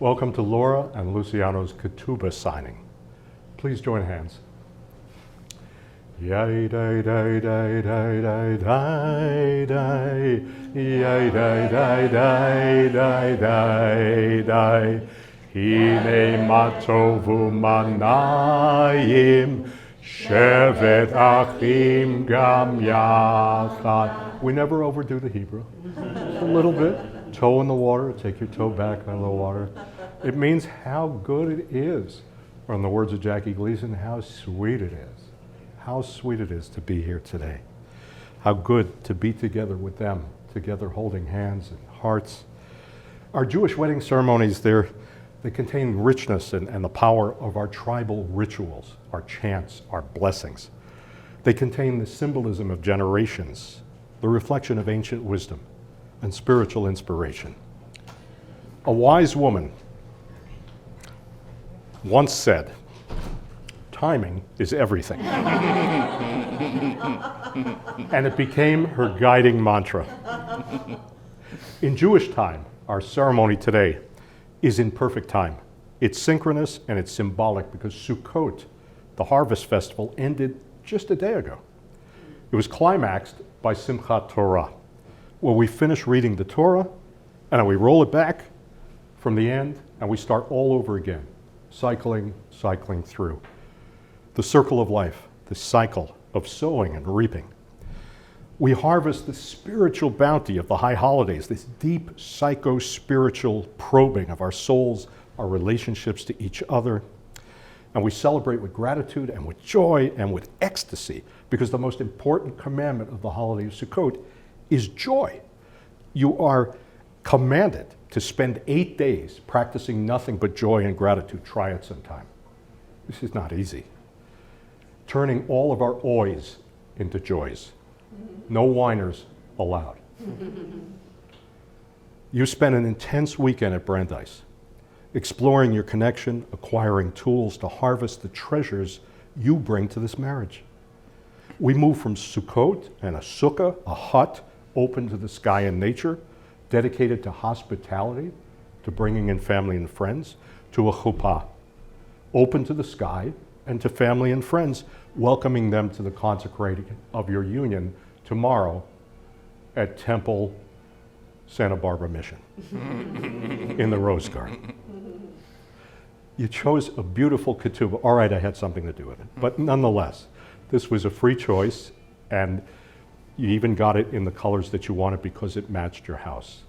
Welcome to Laura and Luciano's Ketubah signing. Please join hands. Yay day day day day day day day yay day day day day day day Hine matovu manayim shevet achim gam yachad. We never overdo the Hebrew. Just a little bit. Toe in the water, take your toe back out of the water. It means how good it is. Or in the words of Jackie Gleason, how sweet it is. How sweet it is to be here today. How good to be together with them, together holding hands and hearts. Our Jewish wedding ceremonies, they contain richness and the power of our tribal rituals, our chants, our blessings. They contain the symbolism of generations, the reflection of ancient wisdom, and spiritual inspiration. A wise woman once said, "Timing is everything." And it became her guiding mantra. In Jewish time, our ceremony today is in perfect time. It's synchronous and it's symbolic because Sukkot, the harvest festival, ended just a day ago. It was climaxed by Simchat Torah, where we finish reading the Torah and then we roll it back from the end and we start all over again, cycling through. The circle of life, the cycle of sowing and reaping. We harvest the spiritual bounty of the high holidays, this deep psycho-spiritual probing of our souls, our relationships to each other. And we celebrate with gratitude and with joy and with ecstasy, because the most important commandment of the holiday of Sukkot is joy. You are commanded to spend 8 days practicing nothing but joy and gratitude. Try it sometime. This is not easy. Turning all of our oys into joys. No whiners allowed. You spend an intense weekend at Brandeis, exploring your connection, acquiring tools to harvest the treasures you bring to this marriage. We move from Sukkot and a sukkah, a hut open to the sky and nature, dedicated to hospitality, to bringing in family and friends, to a chuppah, open to the sky and to family and friends, welcoming them to the consecrating of your union tomorrow at Temple Santa Barbara Mission in the Rose Garden. You chose a beautiful ketubah. All right, I had something to do with it. But nonetheless, this was a free choice, and you even got it in the colors that you wanted because it matched your house,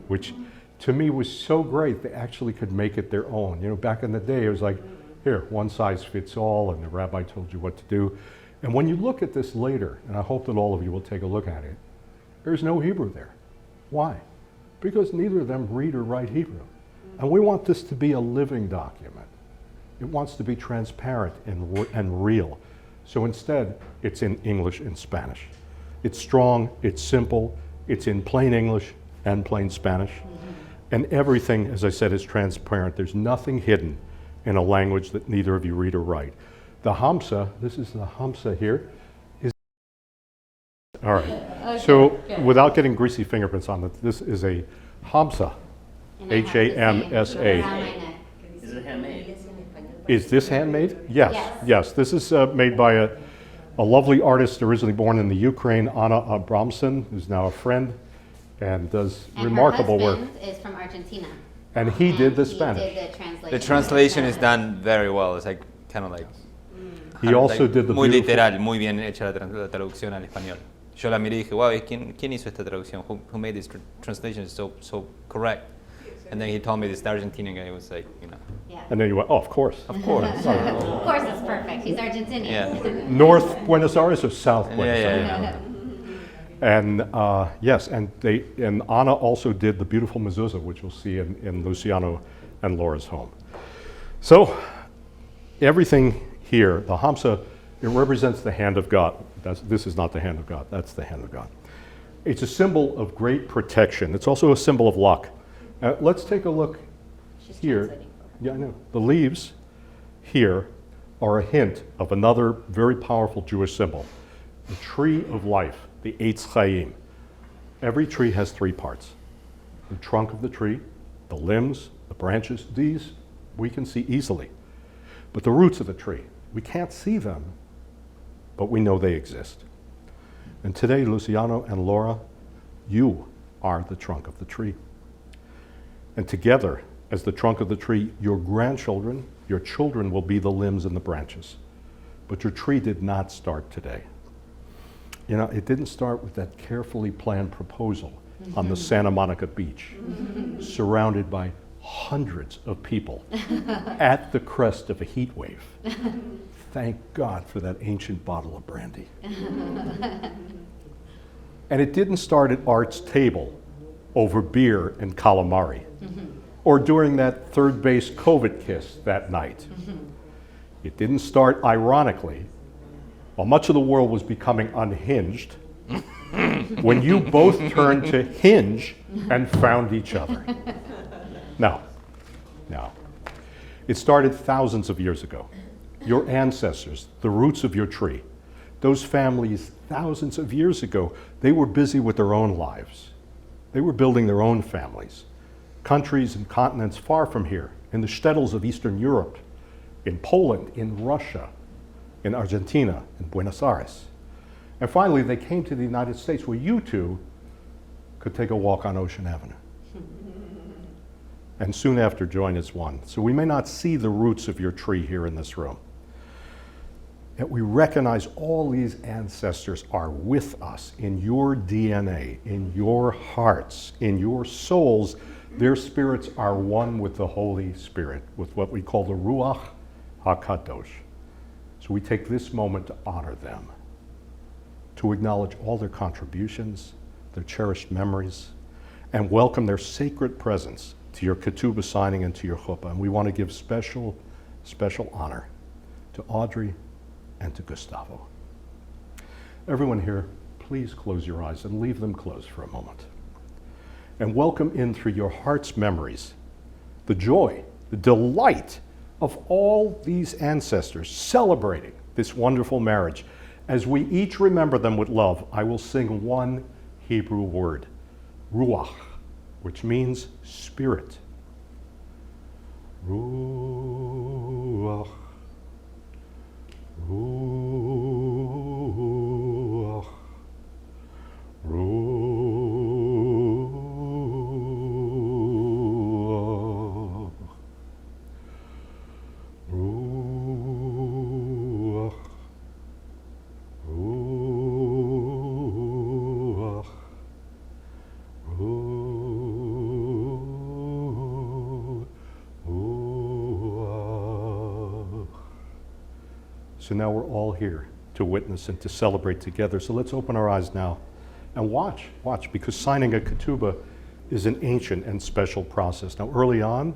which to me was so great. They actually could make it their own. You know, back in the day, it was like, here, one size fits all, and the rabbi told you what to do. And when you look at this later, and I hope that all of you will take a look at it, there's no Hebrew there. Why? Because neither of them read or write Hebrew. And we want this to be a living document. It wants to be transparent and real. So instead, it's in English and Spanish. It's strong, it's simple, it's in plain English and plain Spanish. And everything, as I said, is transparent. There's nothing hidden in a language that neither of you read or write. The Hamsa, this is the Hamsa here, is, all right. Okay, so good. Without getting greasy fingerprints on it, this is a Hamsa, H-A-M-S-A. Is it handmade? Is this handmade? Yes, yes. This is made by a lovely artist originally born in the Ukraine, Anna Abramson, who's now a friend and does remarkable work. Her husband is from Argentina. And he did the Spanish. Did the translation. The translation is done very well. It's like kind of like. He also did the muy beautiful, literal, muy bien hecha la traducción al español. Yo la miré y dije, wow, ¿quién hizo esta traducción? Who made this translation so correct? And then he told me this Argentinian guy was like, you know. Yeah. And then you went, oh, of course. Of course it's perfect. He's Argentinian. Yeah. North Buenos Aires or South Buenos Aires? Yeah. And yes, and Anna also did the beautiful mezuzah, which you'll see in Luciano and Laura's home. So everything here, the Hamsa, it represents the hand of God. This is not the hand of God, that's the hand of God. It's a symbol of great protection. It's also a symbol of luck. Let's take a look here. Yeah, I know. The leaves here are a hint of another very powerful Jewish symbol, the tree of life, the Eitz Chaim. Every tree has 3 parts: the trunk of the tree, the limbs, The branches, these we can see easily. But the roots of the tree, we can't see them, but we know they exist. And today, Luciano and Laura, you are the trunk of the tree. And together, as the trunk of the tree, your grandchildren, your children will be the limbs and the branches. But your tree did not start today. You know, it didn't start with that carefully planned proposal on the Santa Monica beach, surrounded by hundreds of people at the crest of a heat wave. Thank God for that ancient bottle of brandy. And it didn't start at Art's table over beer and calamari, or during that third base COVID kiss that night. It didn't start ironically, while much of the world was becoming unhinged, when you both turned to hinge and found each other. No. It started thousands of years ago. Your ancestors, the roots of your tree, those families thousands of years ago, they were busy with their own lives. They were building their own families. Countries and continents far from here, in the shtetls of Eastern Europe, in Poland, in Russia, in Argentina, in Buenos Aires. And finally, they came to the United States where you two could take a walk on Ocean Avenue. And soon after join as one. So we may not see the roots of your tree here in this room. Yet we recognize all these ancestors are with us in your DNA, in your hearts, in your souls. Their spirits are one with the Holy Spirit, with what we call the Ruach HaKadosh. So we take this moment to honor them, to acknowledge all their contributions, their cherished memories, and welcome their sacred presence to your Ketubah signing and to your chuppah. And we want to give special honor to Audrey and to Gustavo. Everyone here, please close your eyes and leave them closed for a moment. And welcome in through your heart's memories the joy, the delight of all these ancestors celebrating this wonderful marriage. As we each remember them with love, I will sing one Hebrew word, ruach, which means spirit. Ruach, ruach, ruach, ruach, ruach, ruach. So now we're all here to witness and to celebrate together. So let's open our eyes now and watch, because signing a ketubah is an ancient and special process. Now early on,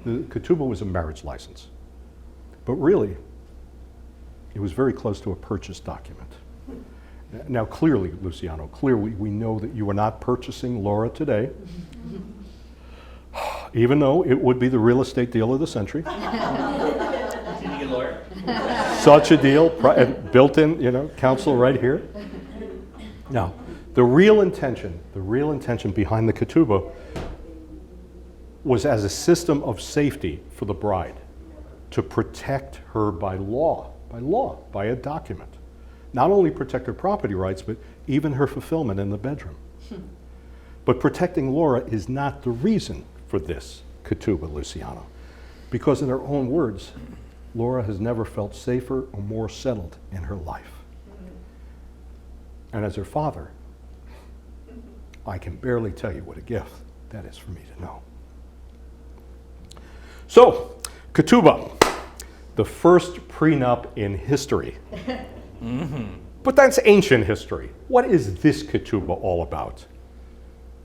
the ketubah was a marriage license. But really, it was very close to a purchase document. Now clearly, Luciano, we know that you are not purchasing Laura today, even though it would be the real estate deal of the century. Such a deal, built-in, counsel right here. Now, the real intention behind the ketubah was as a system of safety for the bride, to protect her by law, by a document. Not only protect her property rights, but even her fulfillment in the bedroom. But protecting Laura is not the reason for this ketubah, Luciano, because in her own words, Laura has never felt safer or more settled in her life. And as her father, I can barely tell you what a gift that is for me to know. So, ketubah, the first prenup in history. But that's ancient history. What is this ketubah all about?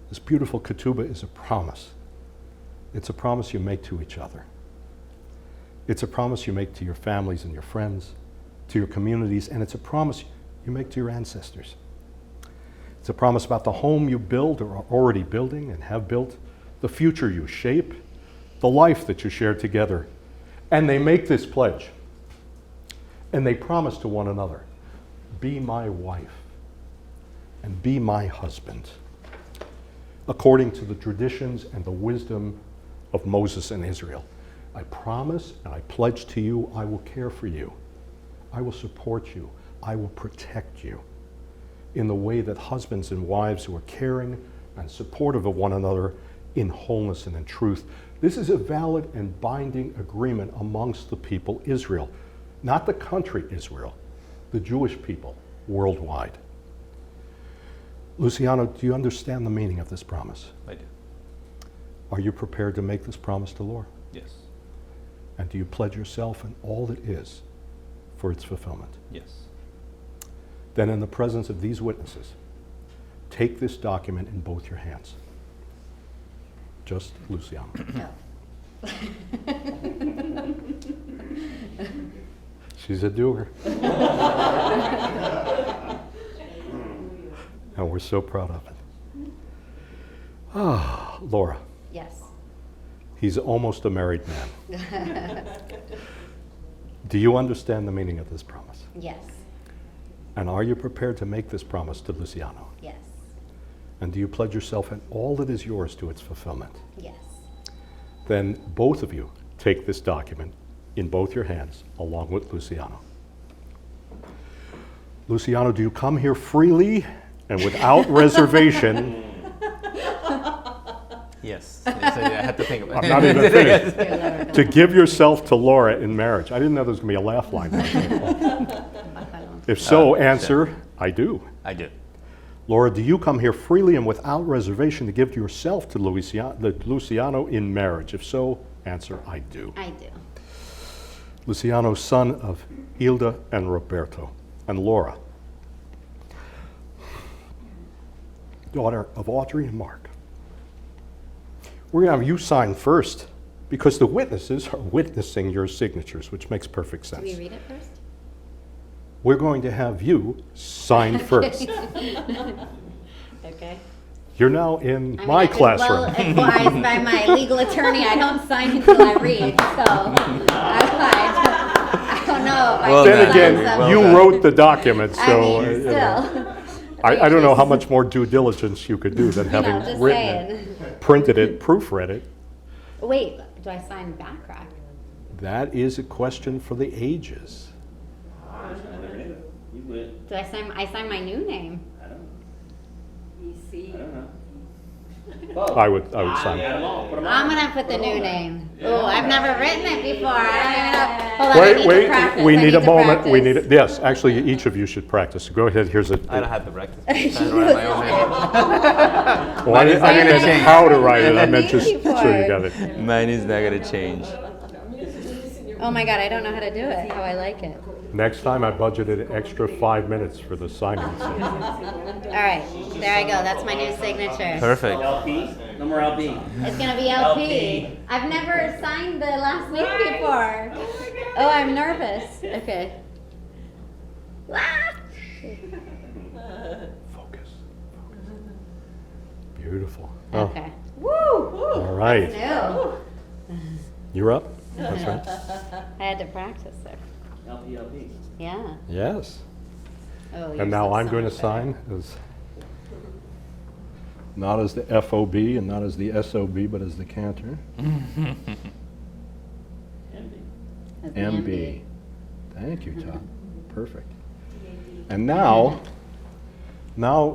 This beautiful ketubah is a promise. It's a promise you make to each other. It's a promise you make to your families and your friends, to your communities, and it's a promise you make to your ancestors. It's a promise about the home you build or are already building and have built, the future you shape, the life that you share together. And they make this pledge, and they promise to one another, be my wife and be my husband, according to the traditions and the wisdom of Moses and Israel. I promise and I pledge to you, I will care for you. I will support you. I will protect you in the way that husbands and wives who are caring and supportive of one another in wholeness and in truth. This is a valid and binding agreement amongst the people Israel, not the country Israel, the Jewish people worldwide. Luciano, do you understand the meaning of this promise? I do. Are you prepared to make this promise to Laura? Yes. And do you pledge yourself and all that is for its fulfillment? Yes. Then in the presence of these witnesses, take this document in both your hands. Just Luciano. No. She's a doer. And we're so proud of it. Ah, Laura, Yes. he's almost a married man. Do you understand the meaning of this promise? Yes. And are you prepared to make this promise to Luciano? Yes. And do you pledge yourself and all that is yours to its fulfillment? Yes. Then both of you take this document in both your hands along with Luciano. Luciano, do you come here freely and without reservation? Yes. I had to think about I'm it. not even finished. You'll never go To back. give yourself to Laura in marriage. I didn't know there was going to be a laugh line. If so, answer, I do. I do. Laura, do you come here freely and without reservation to give yourself to Luciano in marriage? If so, answer, I do. I do. Luciano, son of Hilda and Roberto, and Laura, daughter of Audrey and Marc. We're going to have you sign first because the witnesses are witnessing your signatures, which makes perfect Do sense. we read it first? We're going to have you sign first. Okay. You're now in I mean, my I've been classroom. well advised by my legal attorney, I don't sign until I read, so I don't know if Well I Then can again, sign well you done. wrote the document, I so mean, still. I don't know how much more due diligence you could do than You know, having just written saying. it, printed it, proofread it. Wait, do I sign Bachrach? That is a question for the ages. You would. Do I sign my new name? I don't know. You see? I don't know. I would sign Add it. them all. Put them I'm all. gonna put the Put 'em new all. name. Yeah. Oh, I've never written it before. I don't even know. Hold on, I need to Wait, practice. we I need a to moment. We practice. need, yes, actually, each of you should practice. Go ahead, here's a. I don't have to practice. She I write my own name. Well, I didn't Mine is mean not how to write it, I meant Thank just you so for you it. got it. Mine is not gonna change. Oh my god, I don't know how to do it, how I like it. Next time, I budgeted an extra 5 minutes for the signing. Alright, there I go, that's my new signature. Perfect. LP? No more LP. It's gonna be LP. LP. I've never signed the last name before. Oh, I'm nervous. Okay. Ah! Focus. Beautiful. Oh, Okay. Woo! all right. New. You're up. That's right. I had to practice there. LP. Yeah. Yes. Oh, you're And now so I'm going to much sign as, not as the FOB and not as the SOB, but as the Cantor. MB. better. As the MB. Thank you, Todd. Perfect. And now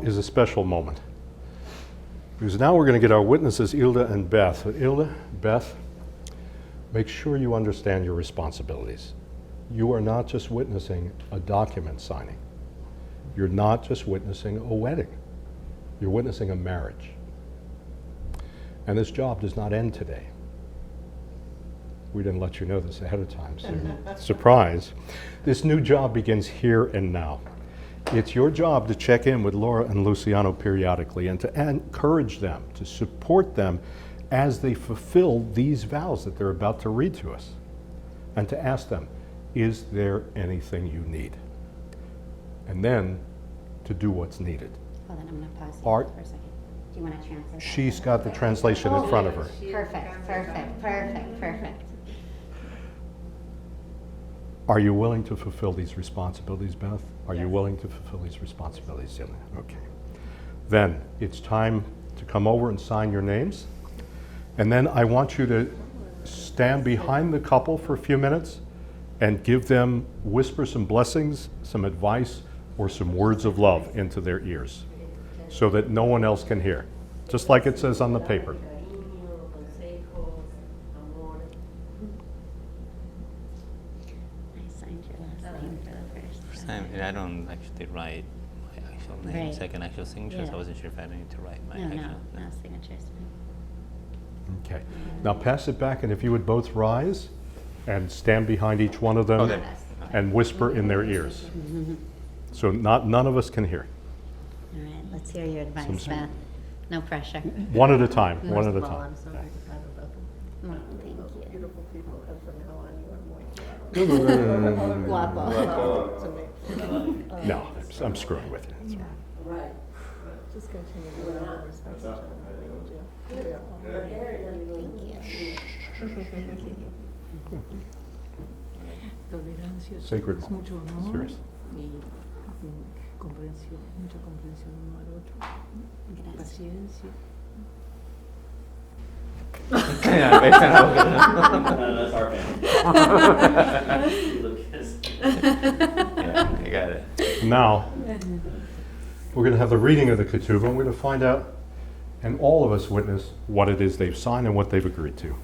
is a special moment. Because now we're going to get our witnesses, Hilda and Beth. So Hilda, Beth, make sure you understand your responsibilities. You are not just witnessing a document signing. You're not just witnessing a wedding. You're witnessing a marriage. And this job does not end today. We didn't let you know this ahead of time, so surprise. This new job begins here and now. It's your job to check in with Laura and Luciano periodically and to encourage them, to support them as they fulfill these vows that they're about to read to us. And to ask them, is there anything you need? And then to do what's needed. Hold on, I'm gonna pause Art. you for a second. Do you wanna translate? that? She's got the translation in front of her. Perfect. Are you willing to fulfill these responsibilities, Beth? Are you willing to fulfill these responsibilities, Celia? Okay. Then it's time to come over and sign your names. And then I want you to stand behind the couple for a few minutes and give them, whisper some blessings, some advice, or some words of love into their ears so that no one else can hear, just like it says on the paper. I signed your last name for the first Time, I don't actually write my actual name, Right. second actual signature, so Yeah. I wasn't sure if I need to write my No, actual no signatures. Okay. Now pass it back, and if you would both rise and stand behind each one of them Oh, there. and whisper in their ears. So none of us can hear. All right, let's hear your advice, Some- Beth. No pressure. One at a time, one First at a of all, time. I'm so very proud of both of Oh, thank you. you. Beautiful people, and from now on, you are more Guapo. to me. No, I'm screwing with you. That's all right. Just continue to love and respect each other. We need you. Thank you. Tolerancia Sacred es mucho moment. amor Serious. y comprensión, mucha comprensión uno al otro, Gracias. paciencia. Yeah, based on That's our family. Lucas. yeah, I got it. Now, we're going to have the reading of the Ketubah, and we're going to find out, and all of us witness what it is they've signed and what they've agreed to.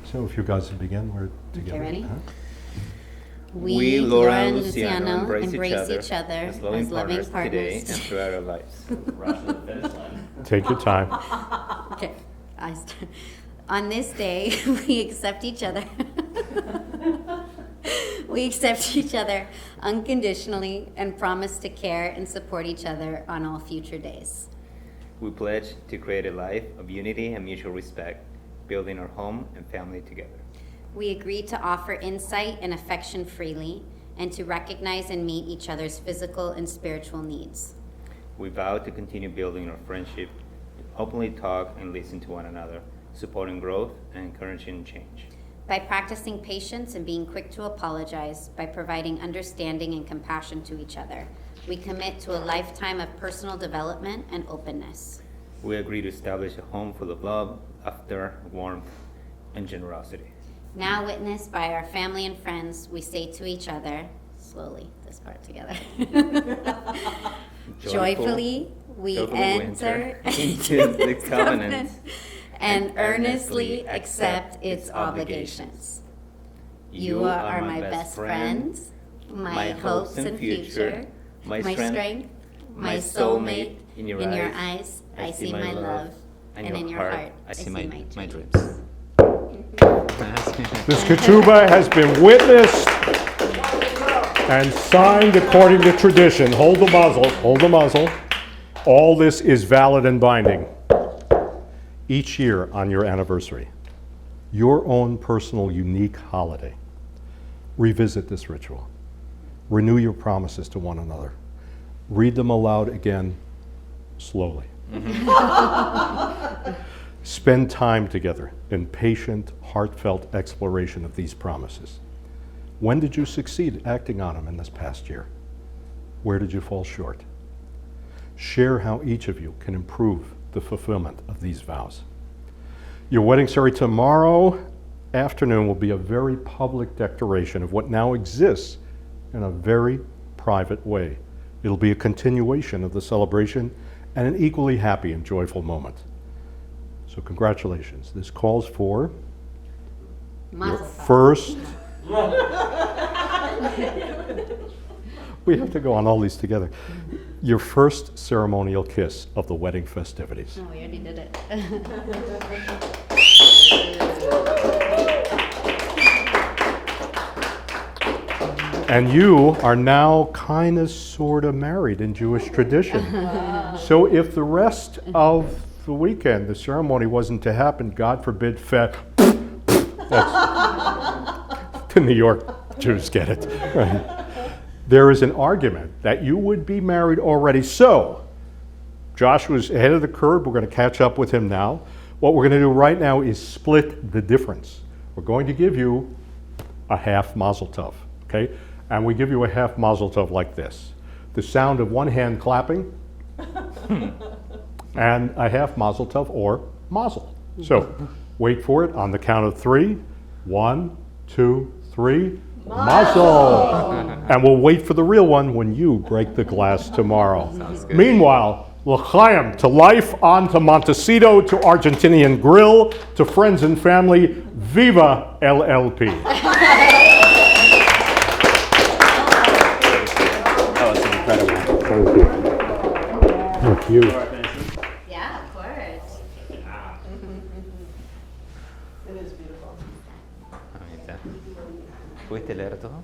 So if you guys can begin, we're together. ready? Huh? We, Laura and Luciano, embrace each other as loving partners today and throughout our lives. Rush to the finish line. Take your time. Okay. On this day, we accept each other. We accept each other unconditionally and promise to care and support each other on all future days. We pledge to create a life of unity and mutual respect, building our home and family together. We agree to offer insight and affection freely and to recognize and meet each other's physical and spiritual needs. We vow to continue building our friendship, openly talk and listen to one another, supporting growth and encouraging change. By practicing patience and being quick to apologize, by providing understanding and compassion to each other, we commit to a lifetime of personal development and openness. We agree to establish a home full of love, laughter, warmth, and generosity. Now witnessed by our family and friends, we say to each other, slowly, this part together. Joyfully, we enter into the covenant and earnestly accept its obligations. You are my best friend, my hopes and future, my strength, my soulmate. In your eyes, I see my love, and in your heart, I see my dreams. This Ketubah has been witnessed and signed according to tradition. Hold the muzzle, hold the muzzle. All this is valid and binding. Each year on your anniversary, your own personal unique holiday, revisit this ritual. Renew your promises to one another. Read them aloud again, slowly. Spend time together in patient, heartfelt exploration of these promises. When did you succeed acting on them in this past year? Where did you fall short? Share how each of you can improve the fulfillment of these vows. Your wedding ceremony tomorrow afternoon will be a very public declaration of what now exists in a very private way. It'll be a continuation of the celebration and an equally happy and joyful moment. So congratulations. This calls for your first. We have to go on all these together. Your first ceremonial kiss of the wedding festivities. Oh, we already did it. And you are now kind of sort of married in Jewish tradition. So if the rest of the weekend, the ceremony wasn't to happen, God forbid, that's, the New York Jews get it. Right? There is an argument that you would be married already. So Joshua's ahead of the curve. We're going to catch up with him now. What we're going to do right now is split the difference. We're going to give you a half mazel tov, okay? And we give you a half mazel tov like this. The sound of one hand clapping and a half mazel tov or mazel. So Wait for it on the count of 3. 1, 2, 3. Mazel! And we'll wait for the real one when you break the glass tomorrow. Sounds good. Meanwhile, l'chaim, to life, on to Montecito, to Argentinian Grill, to friends and family, viva LLP. That was incredible. Thank you. Yeah, of course. It is beautiful. Ahí está. ¿Pudiste leer todo?